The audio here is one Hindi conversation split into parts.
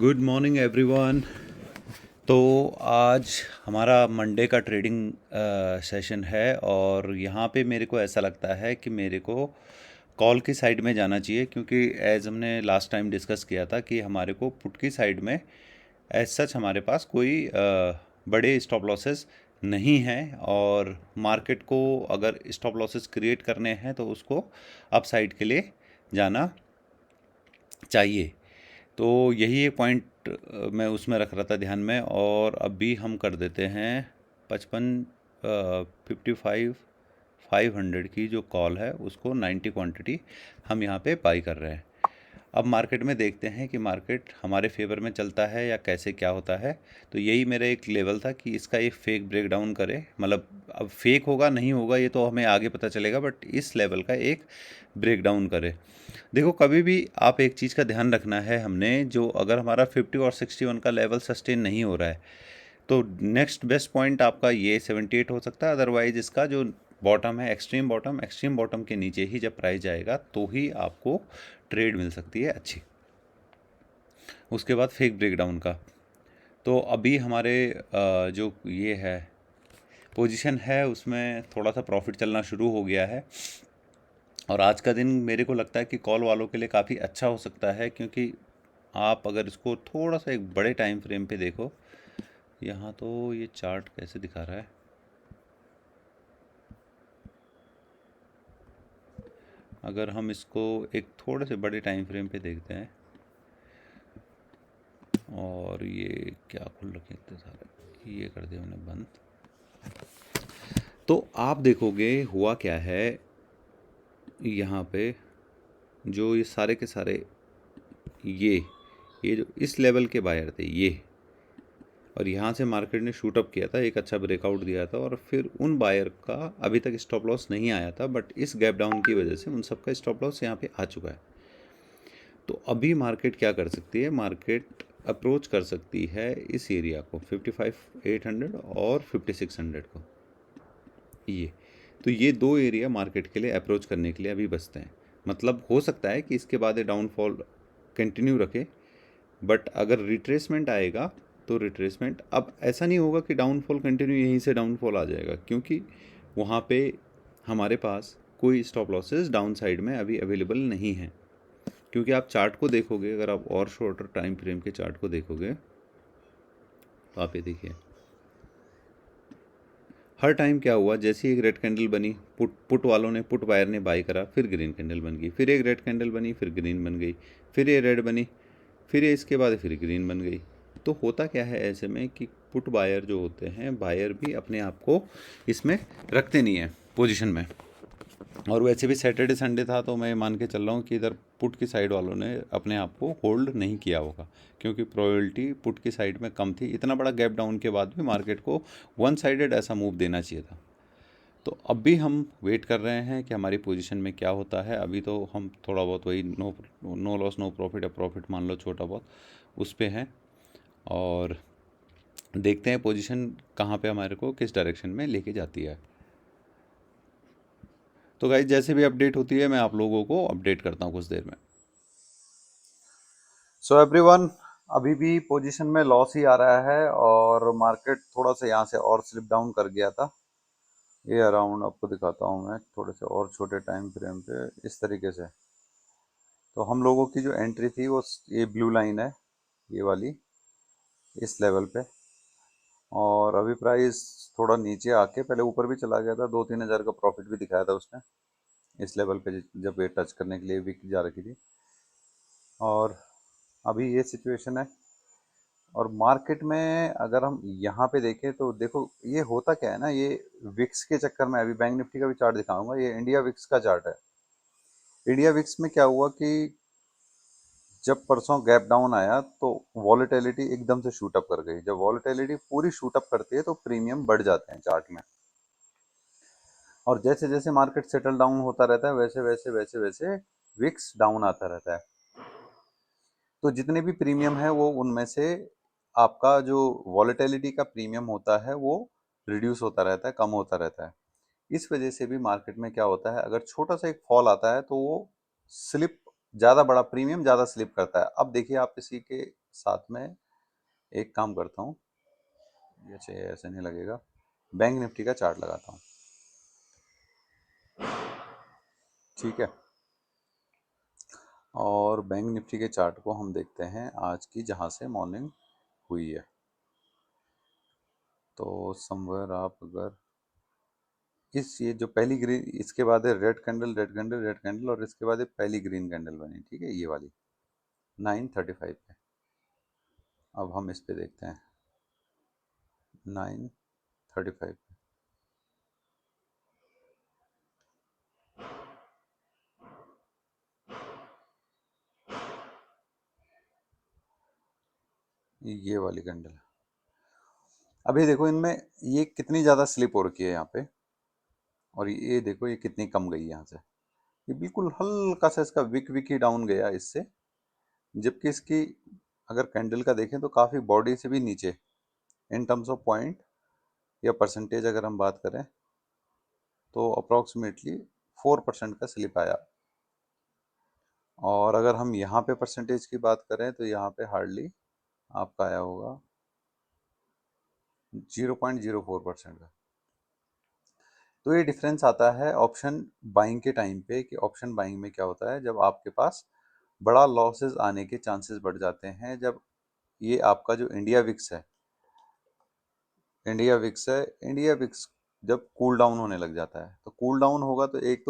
Good morning everyone. तो आज हमारा मंडे का ट्रेडिंग सेशन है और यहाँ पे मेरे को ऐसा लगता है कि मेरे को कॉल की साइड में जाना चाहिए, क्योंकि एज हमने लास्ट टाइम डिस्कस किया था कि हमारे को पुट की साइड में एज सच हमारे पास कोई बड़े स्टॉप लॉसेस नहीं हैं, और मार्केट को अगर स्टॉप लॉसेस क्रिएट करने हैं तो उसको अप साइड के लिए जाना चाहिए। तो यही एक पॉइंट मैं उसमें रख रहा था ध्यान में, और अभी हम कर देते हैं 55 500 की जो कॉल है उसको 90 क्वांटिटी हम यहाँ पे बाई कर रहे हैं। अब मार्केट में देखते हैं कि मार्केट हमारे फेवर में चलता है या कैसे क्या होता है। तो यही मेरा एक लेवल था कि इसका एक फेक ब्रेकडाउन करे, मतलब अब फेक होगा नहीं होगा ये तो हमें आगे पता चलेगा, बट इस लेवल का एक ब्रेकडाउन करे। देखो, कभी भी आप एक चीज़ का ध्यान रखना है हमने, जो अगर हमारा 50 और 61 का लेवल सस्टेन नहीं हो रहा है तो नेक्स्ट बेस्ट पॉइंट आपका ये 78 हो सकता है। अदरवाइज इसका जो बॉटम है, एक्सट्रीम बॉटम के नीचे ही जब प्राइस जाएगा तो ही आपको ट्रेड मिल सकती है अच्छी। उसके बाद फेक ब्रेकडाउन का, तो अभी हमारे जो ये है पोजीशन है उसमें थोड़ा सा प्रॉफिट चलना शुरू हो गया है। और आज का दिन मेरे को लगता है कि कॉल वालों के लिए काफ़ी अच्छा हो सकता है, क्योंकि आप अगर इसको थोड़ा सा एक बड़े टाइम फ्रेम पे देखो, यहाँ तो ये चार्ट कैसे दिखा रहा है, अगर हम इसको एक थोड़े से बड़े टाइम फ्रेम पे देखते हैं, और ये क्या खुल रखे इतने सारे, ये कर दिया हमने बंद, तो आप देखोगे हुआ क्या है यहाँ पे। जो ये सारे के सारे ये जो इस लेवल के बायर थे ये, और यहाँ से मार्केट ने शूट अप किया था, एक अच्छा ब्रेकआउट दिया था, और फिर उन बायर का अभी तक स्टॉप लॉस नहीं आया था, बट इस गैप डाउन की वजह से उन सबका स्टॉप लॉस यहाँ पे आ चुका है। तो अभी मार्केट क्या कर सकती है, मार्केट अप्रोच कर सकती है इस एरिया को 55,800 और 5600 को। ये तो ये दो एरिया मार्केट के लिए अप्रोच करने के लिए अभी बचते हैं। मतलब हो सकता है कि इसके बाद ये डाउनफॉल कंटिन्यू रखे, बट अगर रिट्रेसमेंट आएगा तो रिट्रेसमेंट, अब ऐसा नहीं होगा कि डाउनफॉल कंटिन्यू यहीं से डाउनफॉल आ जाएगा, क्योंकि वहाँ पे हमारे पास कोई स्टॉप लॉसेस डाउन साइड में अभी अवेलेबल नहीं है। क्योंकि आप चार्ट को देखोगे, अगर आप और शॉर्टर टाइम फ्रेम के चार्ट को देखोगे तो आप ये देखिए, हर टाइम क्या हुआ, जैसे एक रेड कैंडल बनी, पुट वालों ने, पुट बायर ने बाई करा, फिर ग्रीन कैंडल बन गई, फिर एक रेड कैंडल बनी, फिर ग्रीन बन गई, फिर ये रेड बनी, फिर ये इसके बाद फिर ग्रीन बन गई। तो होता क्या है ऐसे में कि पुट बायर जो होते हैं, बायर भी अपने आप को इसमें रखते नहीं हैं पोजीशन में। और वैसे भी सैटरडे संडे था, तो मैं मान के चल रहा हूँ कि इधर पुट की साइड वालों ने अपने आप को होल्ड नहीं किया होगा, क्योंकि प्रोबेबिलिटी पुट की साइड में कम थी। इतना बड़ा गैप डाउन के बाद भी मार्केट को वन साइडेड ऐसा मूव देना चाहिए था। तो अब भी हम वेट कर रहे हैं कि हमारी पोजीशन में क्या होता है। अभी तो हम थोड़ा बहुत वही नो लॉस नो प्रॉफिट, या प्रॉफिट मान लो छोटा बहुत, उस पे हैं, और देखते हैं पोजीशन कहाँ पे हमारे को किस डायरेक्शन में लेके जाती है। तो गाइस, जैसे भी अपडेट होती है मैं आप लोगों को अपडेट करता हूँ कुछ देर में। सो एवरीवन, अभी भी पोजीशन में लॉस ही आ रहा है, और मार्केट थोड़ा सा यहाँ से और स्लिप डाउन कर गया था। ये अराउंड आपको दिखाता हूँ मैं थोड़े से और छोटे टाइम फ्रेम पे, इस तरीके से। तो हम लोगों की जो एंट्री थी वो ये ब्लू लाइन है, ये वाली, इस लेवल पे। और अभी प्राइस थोड़ा नीचे आके पहले ऊपर भी चला गया था, 2-3 हज़ार का प्रॉफिट भी दिखाया था उसने इस लेवल पे, जब ये टच करने के लिए वीक जा रखी थी। और अभी ये सिचुएशन है। और मार्केट में अगर हम यहाँ पे देखें तो देखो, ये होता क्या है ना, ये विक्स के चक्कर में, अभी बैंक निफ्टी का भी चार्ट दिखाऊंगा, ये इंडिया विक्स का चार्ट है। इंडिया विक्स में क्या हुआ कि जब परसों गैप डाउन आया तो वॉलेटिलिटी एकदम से शूट अप कर गई। जब वॉलेटिलिटी पूरी शूट अप करती है तो प्रीमियम बढ़ जाते हैं चार्ट में। और जैसे जैसे मार्केट सेटल डाउन होता रहता है, वैसे वैसे वैसे वैसे विक्स डाउन आता रहता है। तो जितने भी प्रीमियम है वो, उनमें से आपका जो वॉलेटिलिटी का प्रीमियम होता है वो रिड्यूस होता रहता है, कम होता रहता है। इस वजह से भी मार्केट में क्या होता है, अगर छोटा सा एक फॉल आता है तो वो स्लिप, ज़्यादा बड़ा प्रीमियम ज़्यादा स्लिप करता है। अब देखिए, आप इसी के साथ में एक काम करता हूँ, ये ऐसे नहीं लगेगा, बैंक निफ्टी का चार्ट लगाता हूँ। ठीक है, और बैंक निफ्टी के चार्ट को हम देखते हैं आज की जहाँ से मॉर्निंग हुई है। तो समवेयर आप अगर इस ये जो पहली ग्रीन, इसके बाद है red candle, red candle, red candle, और इसके बाद है पहली ग्रीन कैंडल बनी, ठीक है, ये वाली 9:35 पे। अब हम इस पे देखते हैं 9:35 पे। ये वाली कैंडल है। अभी देखो इनमें ये कितनी ज़्यादा स्लिप हो रखी है यहाँ पे, और ये देखो ये कितनी कम गई यहाँ से। ये बिल्कुल हल्का सा इसका विक विक ही डाउन गया इससे, जबकि इसकी अगर कैंडल का देखें तो काफ़ी बॉडी से भी नीचे, इन टर्म्स ऑफ पॉइंट या परसेंटेज अगर हम बात करें तो अप्रॉक्सीमेटली 4% का स्लिप आया। और अगर हम यहाँ पे परसेंटेज की बात करें तो यहाँ पे हार्डली आपका आया होगा 0.04% का। तो ये डिफरेंस आता है ऑप्शन बाइंग के टाइम पे, कि ऑप्शन बाइंग में क्या होता है, जब आपके पास बड़ा लॉसेस आने के चांसेस बढ़ जाते हैं, जब ये आपका जो इंडिया विक्स है, इंडिया विक्स जब कूल डाउन होने लग जाता है, तो कूल डाउन होगा तो एक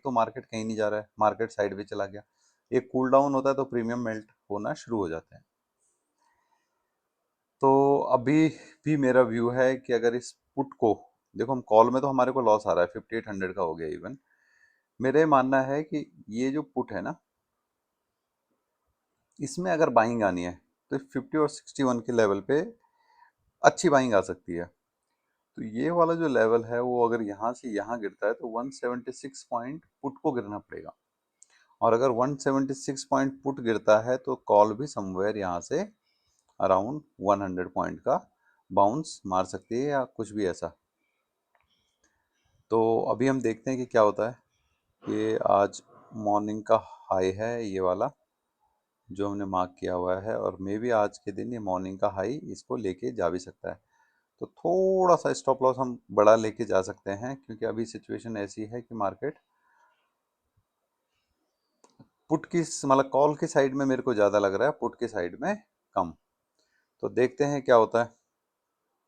तो मार्केट कहीं नहीं जा रहा है, मार्केट साइड पे चला गया। एक कूल डाउन होता है तो प्रीमियम मेल्ट होना शुरू हो जाते हैं। तो अभी भी मेरा व्यू है कि अगर इस पुट को देखो, हम कॉल में तो हमारे को लॉस आ रहा है, 5800 का हो गया इवन। मेरे मानना है कि ये जो पुट है ना, इसमें अगर बाइंग आनी है तो 50 और 61 के लेवल पे अच्छी बाइंग आ सकती है। तो ये वाला जो लेवल है वो अगर यहाँ से यहाँ गिरता है तो 176 पॉइंट पुट को गिरना पड़ेगा, और अगर 176 पॉइंट पुट गिरता है तो कॉल भी समवेयर यहाँ से अराउंड 100 पॉइंट का बाउंस मार सकती है या कुछ भी ऐसा। तो अभी हम देखते हैं कि क्या होता है। ये आज मॉर्निंग का हाई है ये वाला जो हमने मार्क किया हुआ है, और मे बी आज के दिन ये मॉर्निंग का हाई इसको लेके जा भी सकता है। तो थोड़ा सा स्टॉप लॉस हम बड़ा लेके जा सकते हैं, क्योंकि अभी सिचुएशन ऐसी है कि मार्केट पुट की मतलब कॉल की साइड में मेरे को ज़्यादा लग रहा है, पुट की साइड में कम। तो देखते हैं क्या होता है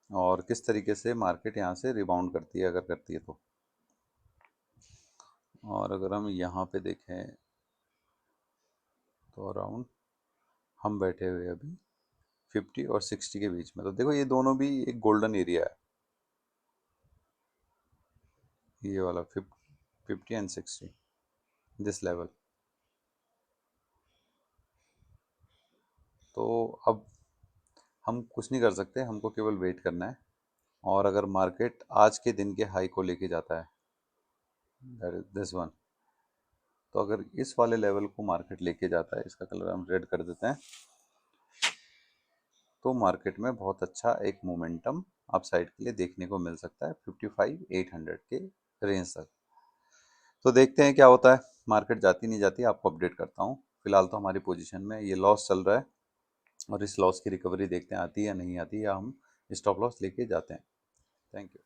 और किस तरीके से मार्केट यहाँ से रिबाउंड करती है, अगर करती है तो। और अगर हम यहाँ पे देखें तो अराउंड हम बैठे हुए अभी 50 और 60 के बीच में। तो देखो ये दोनों भी एक गोल्डन एरिया है, ये वाला 50 एंड 60, दिस लेवल। तो अब हम कुछ नहीं कर सकते, हमको केवल वेट करना है। और अगर मार्केट आज के दिन के हाई को लेके जाता है, दैट इज दिस वन, तो अगर इस वाले लेवल को मार्केट लेके जाता है, इसका कलर हम रेड कर देते हैं, तो मार्केट में बहुत अच्छा एक मोमेंटम अपसाइड के लिए देखने को मिल सकता है 55,800 के रेंज तक। तो देखते हैं क्या होता है, मार्केट जाती नहीं जाती आपको अपडेट करता हूँ। फिलहाल तो हमारी पोजीशन में ये लॉस चल रहा है, और इस लॉस की रिकवरी देखते हैं आती है या नहीं आती, या हम स्टॉप लॉस लेके जाते हैं। Thank you.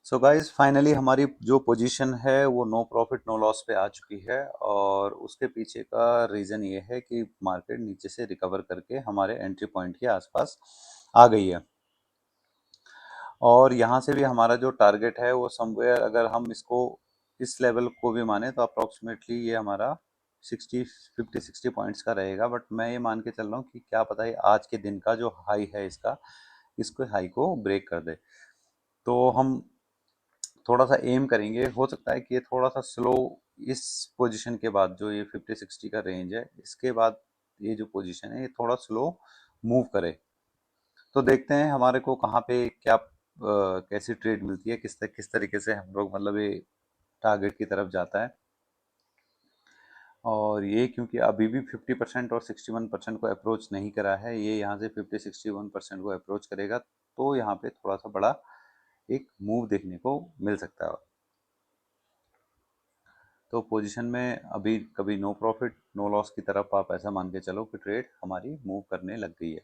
So guys finally हमारी जो पोजीशन है वो नो प्रॉफिट नो लॉस पे आ चुकी है, और उसके पीछे का रीज़न ये है कि मार्केट नीचे से रिकवर करके हमारे एंट्री पॉइंट के आसपास आ गई है। और यहाँ से भी हमारा जो टारगेट है वो समवेयर, अगर हम इसको इस लेवल को भी माने तो अप्रॉक्सीमेटली ये हमारा 50-60 पॉइंट्स का रहेगा। बट मैं ये मान के चल रहा हूँ कि क्या पता है आज के दिन का जो हाई है इसका, इसको हाई को ब्रेक कर दे। तो हम थोड़ा सा एम करेंगे, हो सकता है कि ये थोड़ा सा स्लो, इस पोजीशन के बाद जो ये 50-60 का रेंज है, इसके बाद ये जो पोजीशन है ये थोड़ा स्लो मूव करे। तो देखते हैं हमारे को कहाँ पे क्या कैसी ट्रेड मिलती है, किस तरीके से हम लोग मतलब ये टारगेट की तरफ जाता है। और ये क्योंकि अभी भी 50% और 61% को अप्रोच नहीं करा है, ये यहाँ से 50-61% को अप्रोच करेगा तो यहाँ पे थोड़ा सा बड़ा एक मूव देखने को मिल सकता है। तो पोजीशन में अभी कभी नो प्रॉफिट नो लॉस की तरफ आप ऐसा मान के चलो कि ट्रेड हमारी मूव करने लग गई है।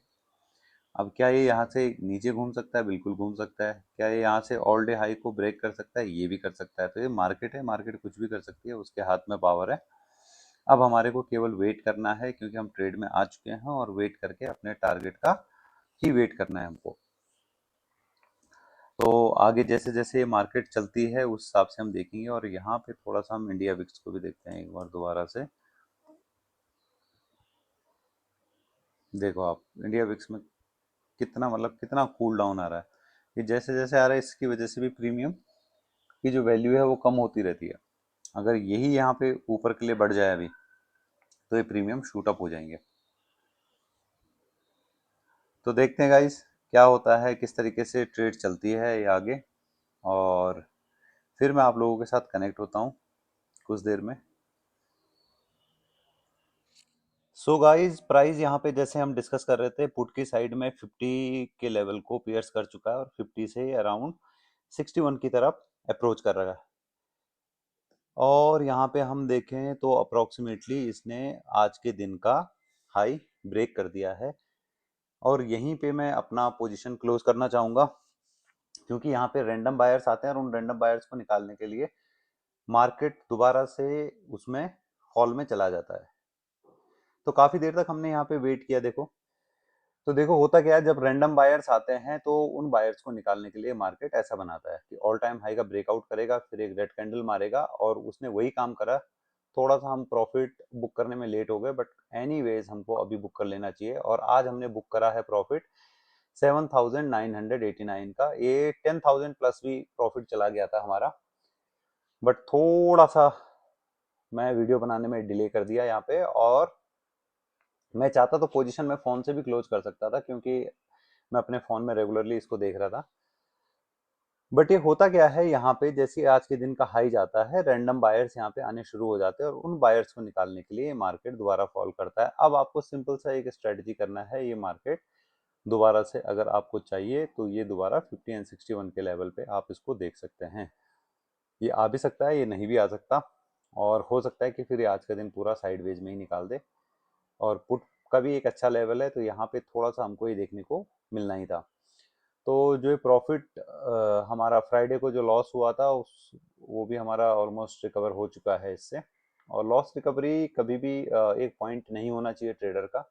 अब क्या ये यहाँ से नीचे घूम सकता है? बिल्कुल घूम सकता है। क्या ये यहाँ से ऑल डे हाई को ब्रेक कर सकता है? ये भी कर सकता है। तो ये मार्केट है, मार्केट कुछ भी कर सकती है, उसके हाथ में पावर है। अब हमारे को केवल वेट करना है, क्योंकि हम ट्रेड में आ चुके हैं, और वेट करके अपने टारगेट का ही वेट करना है हमको। तो आगे जैसे जैसे ये मार्केट चलती है उस हिसाब से हम देखेंगे। और यहाँ पे थोड़ा सा हम इंडिया विक्स को भी देखते हैं एक बार दोबारा से। देखो आप इंडिया विक्स में कितना मतलब कितना कूल डाउन आ रहा है। ये जैसे जैसे आ रहा है इसकी वजह से भी प्रीमियम की जो वैल्यू है वो कम होती रहती है। अगर यही यहाँ पे ऊपर के लिए बढ़ जाए अभी, तो ये प्रीमियम शूट अप हो जाएंगे। तो देखते हैं गाइस क्या होता है, किस तरीके से ट्रेड चलती है ये आगे, और फिर मैं आप लोगों के साथ कनेक्ट होता हूँ कुछ देर में। सो गाइस प्राइस यहाँ पे जैसे हम डिस्कस कर रहे थे, पुट की साइड में 50 के लेवल को पियर्स कर चुका है और 50 से अराउंड 61 की तरफ अप्रोच कर रहा है। और यहाँ पे हम देखें तो अप्रोक्सीमेटली इसने आज के दिन का हाई ब्रेक कर दिया है, और यहीं पे मैं अपना पोजीशन क्लोज करना चाहूँगा, क्योंकि यहाँ पे रैंडम बायर्स आते हैं और उन रैंडम बायर्स को निकालने के लिए मार्केट दोबारा से उसमें हॉल में चला जाता है। तो काफ़ी देर तक हमने यहाँ पे वेट किया। देखो तो देखो होता क्या है, जब रैंडम बायर्स आते हैं तो उन बायर्स को निकालने के लिए मार्केट ऐसा बनाता है कि ऑल टाइम हाई का ब्रेकआउट करेगा, फिर एक रेड कैंडल मारेगा, और उसने वही काम करा। थोड़ा सा हम प्रॉफिट बुक करने में लेट हो गए, बट एनीवेज हमको अभी बुक कर लेना चाहिए। और आज हमने बुक करा है प्रॉफिट 7,989 का। ये 10,000 प्लस भी प्रॉफिट चला गया था हमारा, बट थोड़ा सा मैं वीडियो बनाने में डिले कर दिया यहाँ पे। और मैं चाहता तो पोजीशन में फोन से भी क्लोज कर सकता था, क्योंकि मैं अपने फोन में रेगुलरली इसको देख रहा था। बट ये होता क्या है, यहाँ पे जैसे आज के दिन का हाई जाता है, रैंडम बायर्स यहाँ पे आने शुरू हो जाते हैं, और उन बायर्स को निकालने के लिए मार्केट दोबारा फॉल करता है। अब आपको सिंपल सा एक स्ट्रेटजी करना है। ये मार्केट दोबारा से अगर आपको चाहिए तो ये दोबारा 50 एंड 61 के लेवल पे आप इसको देख सकते हैं। ये आ भी सकता है, ये नहीं भी आ सकता, और हो सकता है कि फिर ये आज का दिन पूरा साइडवेज में ही निकाल दे। और पुट का भी एक अच्छा लेवल है, तो यहाँ पे थोड़ा सा हमको ये देखने को मिलना ही था। तो जो प्रॉफिट हमारा फ्राइडे को जो लॉस हुआ था उस वो भी हमारा ऑलमोस्ट रिकवर हो चुका है इससे। और लॉस रिकवरी कभी भी एक पॉइंट नहीं होना चाहिए ट्रेडर का।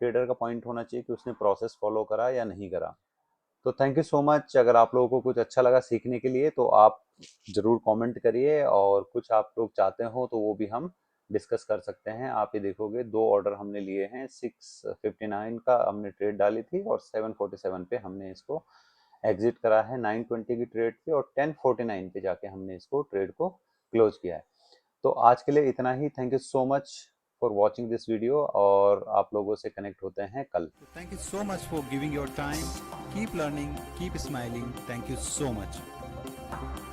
ट्रेडर का पॉइंट होना चाहिए कि उसने प्रोसेस फॉलो करा या नहीं करा। तो थैंक यू सो मच। अगर आप लोगों को कुछ अच्छा लगा सीखने के लिए तो आप ज़रूर कमेंट करिए, और कुछ आप लोग चाहते हो तो वो भी हम डिस्कस कर सकते हैं। आप ये देखोगे 2 ऑर्डर हमने लिए हैं। 659 का हमने ट्रेड डाली थी, और 747 पे हमने इसको एग्जिट करा है। 920 की ट्रेड थी, और 1049 पे जाके हमने इसको ट्रेड को क्लोज किया है। तो आज के लिए इतना ही। Thank you so much for watching this video, और आप लोगों से कनेक्ट होते हैं कल। Thank you so much for giving your time. Keep learning, keep smiling. Thank you so much.